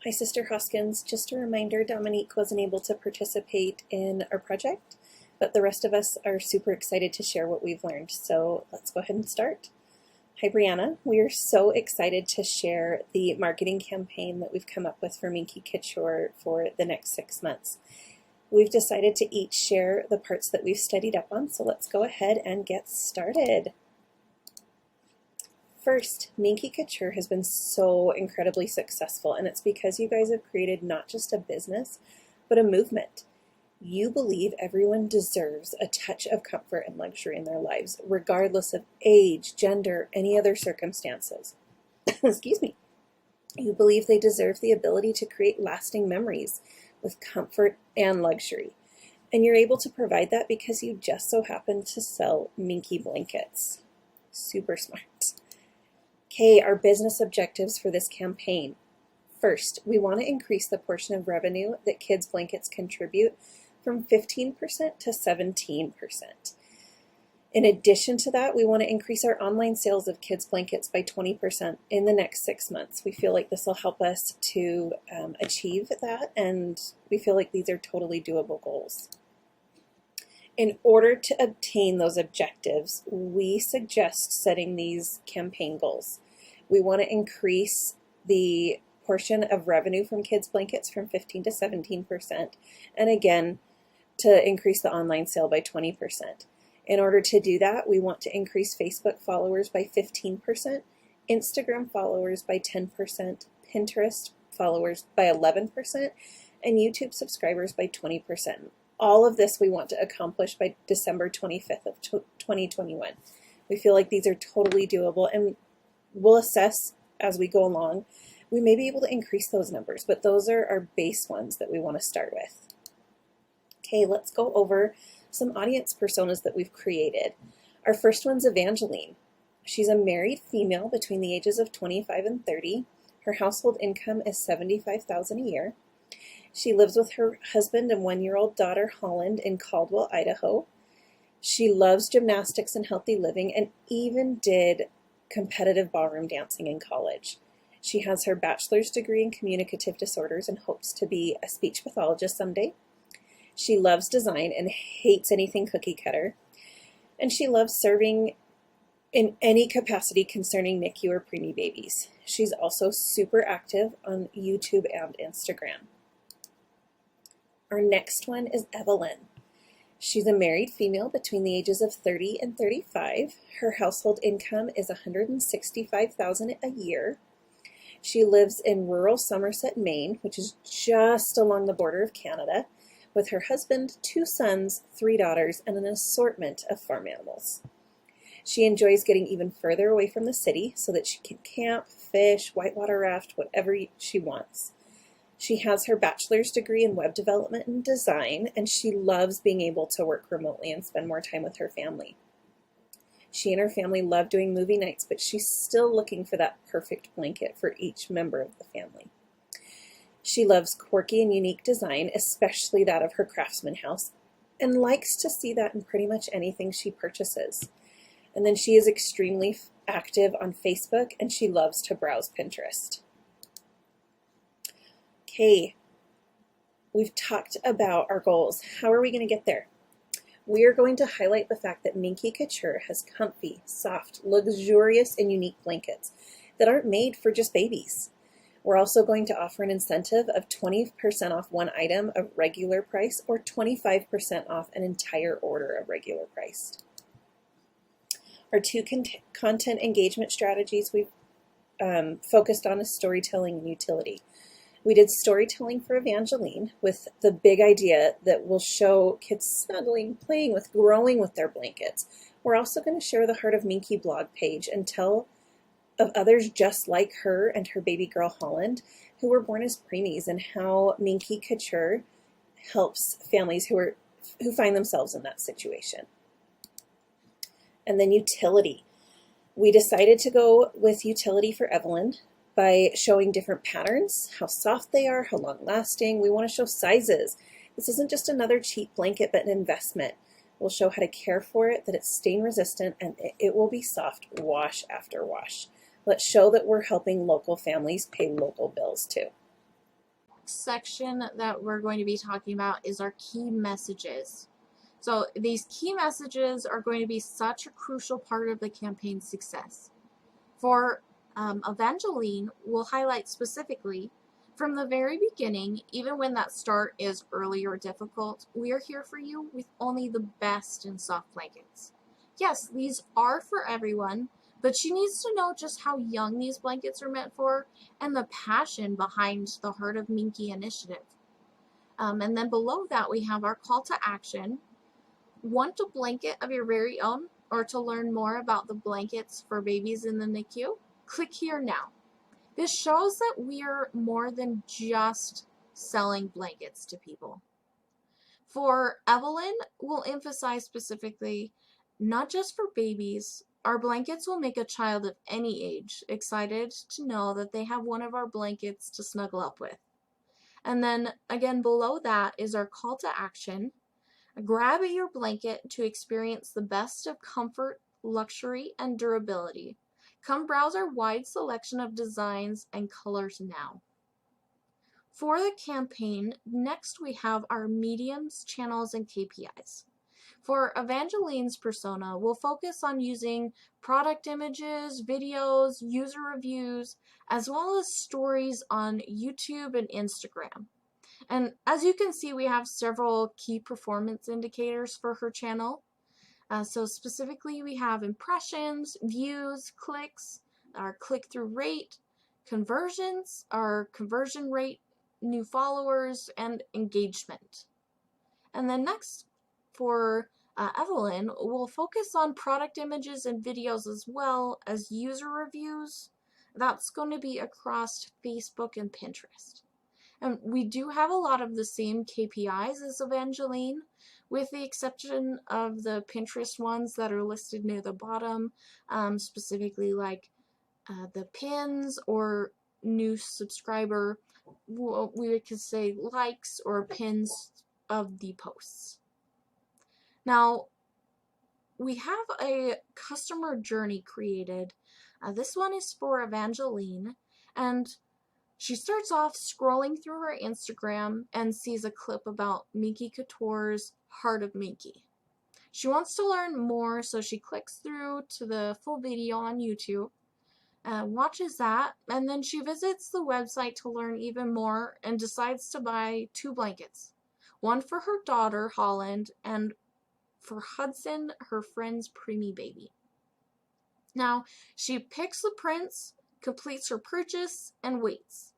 Hi, Sister Hoskins. Just a reminder, Dominique wasn't able to participate in our project, but the rest of us are super excited to share what we've learned. So let's go ahead and start. Hi, Brianna. We are so excited to share the marketing campaign that we've come up with for Minky Couture for the next 6 months. We've decided to each share the parts that we've studied up on, so let's go ahead and get started. First, Minky Couture has been so incredibly successful, and it's because you guys have created not just a business, but a movement. You believe everyone deserves a touch of comfort and luxury in their lives, regardless of age, gender, any other circumstances. Excuse me. You believe they deserve the ability to create lasting memories with comfort and luxury. And you're able to provide that because you just so happen to sell Minky blankets. Super smart. Okay, our business objectives for this campaign. First, we want to increase the portion of revenue that kids' blankets contribute from 15% to 17%. In addition to that, we want to increase our online sales of kids' blankets by 20% in the next 6 months. We feel like this will help us to achieve that, and we feel like these are totally doable goals. In order to obtain those objectives, we suggest setting these campaign goals. We want to increase the portion of revenue from kids' blankets from 15 to 17%, and again, to increase the online sale by 20%. In order to do that, we want to increase Facebook followers by 15%, Instagram followers by 10%, Pinterest followers by 11%, and YouTube subscribers by 20%. All of this we want to accomplish by December 25th of 2021. We feel like these are totally doable, and we'll assess as we go along. We may be able to increase those numbers, but those are our base ones that we want to start with. Okay, let's go over some audience personas that we've created. Our first one's Evangeline. She's a married female between the ages of 25 and 30. Her household income is $75,000 a year. She lives with her husband and 1-year-old daughter, Holland, in Caldwell, Idaho. She loves gymnastics and healthy living, and even did competitive ballroom dancing in college. She has her bachelor's degree in communicative disorders and hopes to be a speech pathologist someday. She loves design and hates anything cookie cutter. And she loves serving in any capacity concerning NICU or preemie babies. She's also super active on YouTube and Instagram. Our next one is Evelyn. She's a married female between the ages of 30 and 35. Her household income is $165,000 a year. She lives in rural Somerset, Maine, which is just along the border of Canada, with her husband, 2 sons, 3 daughters, and an assortment of farm animals. She enjoys getting even further away from the city so that she can camp, fish, whitewater raft, whatever she wants. She has her bachelor's degree in web development and design, and she loves being able to work remotely and spend more time with her family. She and her family love doing movie nights, but she's still looking for that perfect blanket for each member of the family. She loves quirky and unique design, especially that of her Craftsman house, and likes to see that in pretty much anything she purchases. And then she is extremely active on Facebook, and she loves to browse Pinterest. Okay, we've talked about our goals. How are we going to get there? We are going to highlight the fact that Minky Couture has comfy, soft, luxurious, and unique blankets that aren't made for just babies. We're also going to offer an incentive of 20% off one item of regular price or 25% off an entire order of regular price. Our 2 content engagement strategies we've focused on is storytelling and utility. We did storytelling for Evangeline with the big idea that we'll show kids snuggling, playing with, growing with their blankets. We're also going to share the Heart of Minky blog page and tell of others just like her and her baby girl Holland who were born as preemies, and how Minky Couture helps families who find themselves in that situation. And then utility. We decided to go with utility for Evelyn by showing different patterns, how soft they are, how long lasting. We want to show sizes. This isn't just another cheap blanket, but an investment. We'll show how to care for it, that it's stain resistant, and it will be soft wash after wash. Let's show that we're helping local families pay local bills too. next section that we're going to be talking about is our key messages. So these key messages are going to be such a crucial part of the campaign's success. For Evangeline, we'll highlight specifically from the very beginning, even when that start is early or difficult, we are here for you with only the best in soft blankets. Yes, these are for everyone, but she needs to know just how young these blankets are meant for and the passion behind the Heart of Minky initiative. And then below that, we have our call to action. Want a blanket of your very own, or to learn more about the blankets for babies in the NICU? Click here now. This shows that we are more than just selling blankets to people. For Evelyn, we'll emphasize specifically, not just for babies, our blankets will make a child of any age excited to know that they have one of our blankets to snuggle up with. And then again below that is our call to action. Grab your blanket to experience the best of comfort, luxury, and durability. Come browse our wide selection of designs and colors now. For the campaign, next we have our mediums, channels, and KPIs. For Evangeline's persona, we'll focus on using product images, videos, user reviews, as well as stories on YouTube and Instagram. And as you can see, we have several key performance indicators for her channel. So specifically, we have impressions, views, clicks, our click-through rate, conversions, our conversion rate, new followers, and engagement. And then next, for Evelyn, we'll focus on product images and videos as well as user reviews. That's going to be across Facebook and Pinterest. And we do have a lot of the same KPIs as Evangeline, with the exception of the Pinterest ones that are listed near the bottom, specifically like the pins or new subscriber, we could say likes or pins of the posts. Now, we have a customer journey created. This one is for Evangeline, and she starts off scrolling through her Instagram and sees a clip about Minky Couture's Heart of Minky. She wants to learn more, so she clicks through to the full video on YouTube, watches that, and then she visits the website to learn even more and decides to buy 2 blankets. One for her daughter, Holland, and for Hudson, her friend's preemie baby. Now, she picks the prints, completes her purchase, and waits.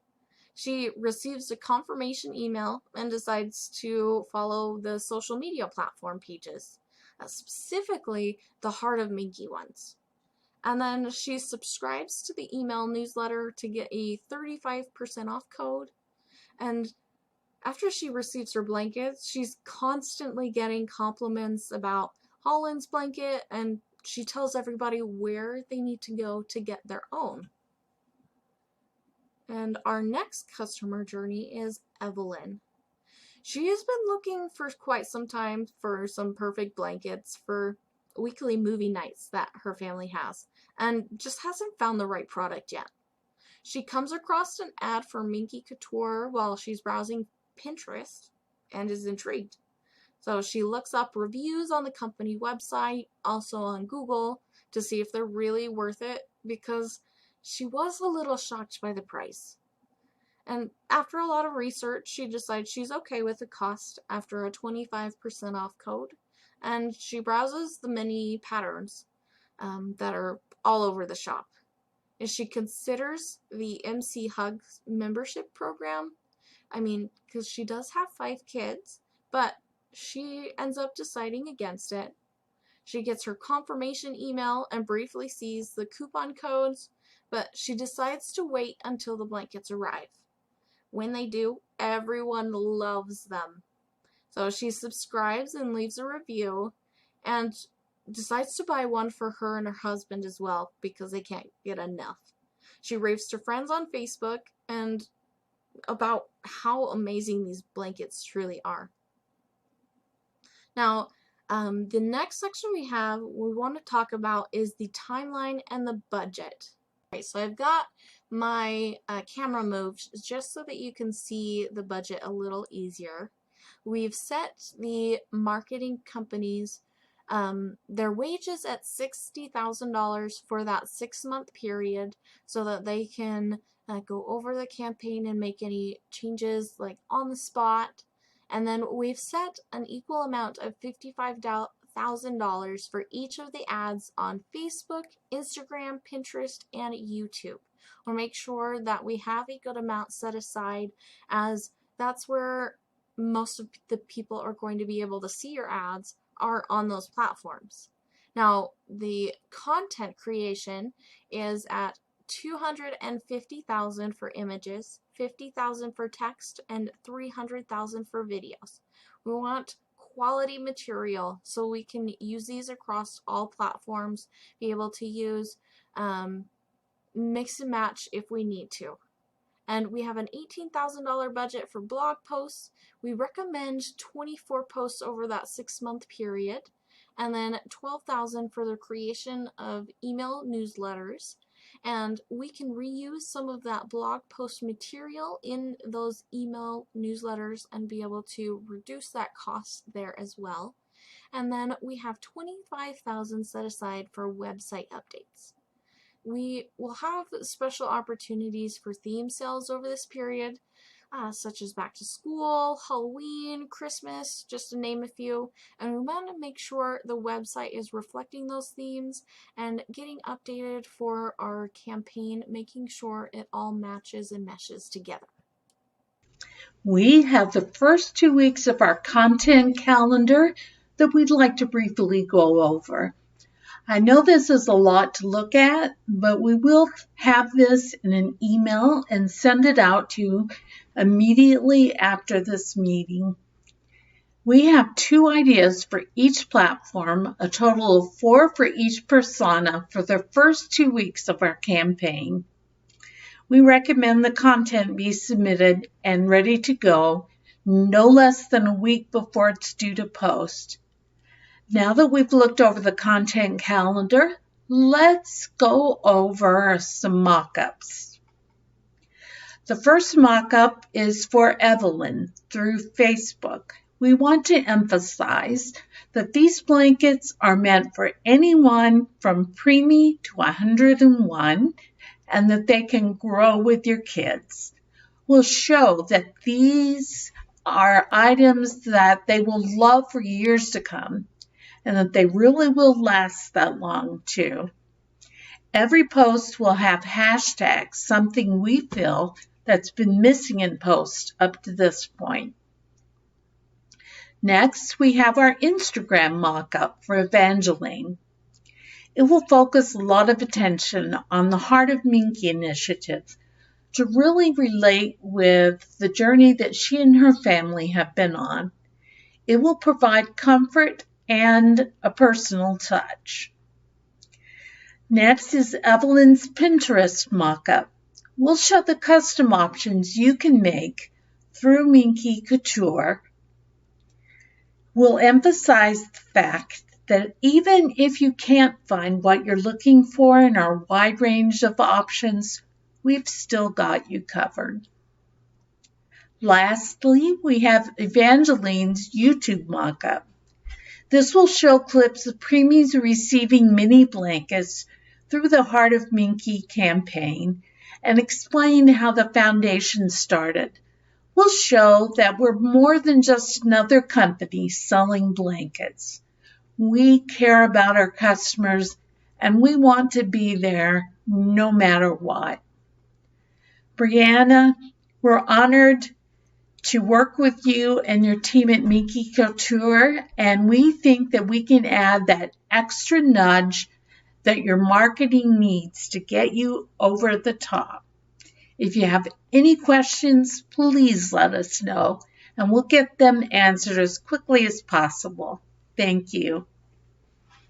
She receives a confirmation email and decides to follow the social media platform pages, specifically the Heart of Minky ones. And then she subscribes to the email newsletter to get a 35% off code. And after she receives her blankets, she's constantly getting compliments about Holland's blanket, and she tells everybody where they need to go to get their own. And our next customer journey is Evelyn. She has been looking for quite some time for some perfect blankets for weekly movie nights that her family has, and just hasn't found the right product yet. She comes across an ad for Minky Couture while she's browsing Pinterest and is intrigued. So she looks up reviews on the company website, also on Google, to see if they're really worth it, because she was a little shocked by the price. And after a lot of research, she decides she's okay with the cost after a 25% off code, and she browses the many patterns that are all over the shop. And she considers the MC Hugs membership program. I mean, because she does have 5 kids, but she ends up deciding against it. She gets her confirmation email and briefly sees the coupon codes, but she decides to wait until the blankets arrive. When they do, everyone loves them. So she subscribes and leaves a review and decides to buy one for her and her husband as well because they can't get enough. She raves to friends on Facebook and about how amazing these blankets truly are. Now, the next section we want to talk about is the timeline and the budget. Okay, so I've got my camera moved just so that you can see the budget a little easier. We've set the marketing companies their wages at $60,000 for that 6-month period so that they can go over the campaign and make any changes like on the spot. And then we've set an equal amount of $55,000 for each of the ads on Facebook, Instagram, Pinterest, and YouTube. We'll make sure that we have a good amount set aside, as that's where most of the people are going to be able to see your ads are on those platforms. Now, the content creation is at $250,000 for images, $50,000 for text, and $300,000 for videos. We want quality material so we can use these across all platforms, be able to use mix and match if we need to. And we have an $18,000 budget for blog posts. We recommend 24 posts over that 6-month period, and then $12,000 for the creation of email newsletters. And we can reuse some of that blog post material in those email newsletters and be able to reduce that cost there as well. And then we have $25,000 set aside for website updates. We will have special opportunities for theme sales over this period, such as back to school, Halloween, Christmas, just to name a few. And we want to make sure the website is reflecting those themes and getting updated for our campaign, making sure it all matches and meshes together. We have the first 2 weeks of our content calendar that we'd like to briefly go over. I know this is a lot to look at, but we will have this in an email and send it out to you immediately after this meeting. We have 2 ideas for each platform, a total of 4 for each persona for the first 2 weeks of our campaign. We recommend the content be submitted and ready to go no less than a week before it's due to post. Now that we've looked over the content calendar, let's go over some mock-ups. The first mock-up is for Evelyn through Facebook. We want to emphasize that these blankets are meant for anyone from preemie to 101 and that they can grow with your kids. We'll show that these are items that they will love for years to come, and that they really will last that long too. Every post will have hashtags, something we feel that's been missing in posts up to this point. Next, we have our Instagram mock-up for Evangeline. It will focus a lot of attention on the Heart of Minky initiative to really relate with the journey that she and her family have been on. It will provide comfort and a personal touch. Next is Evelyn's Pinterest mock-up. We'll show the custom options you can make through Minky Couture. We'll emphasize the fact that even if you can't find what you're looking for in our wide range of options, we've still got you covered. Lastly, we have Evangeline's YouTube mock-up. This will show clips of preemies receiving mini blankets through the Heart of Minky campaign and explain how the foundation started. We'll show that we're more than just another company selling blankets. We care about our customers and we want to be there no matter what. Brianna, we're honored to work with you and your team at Minky Couture, and we think that we can add that extra nudge that your marketing needs to get you over the top. If you have any questions, please let us know, and we'll get them answered as quickly as possible. Thank you.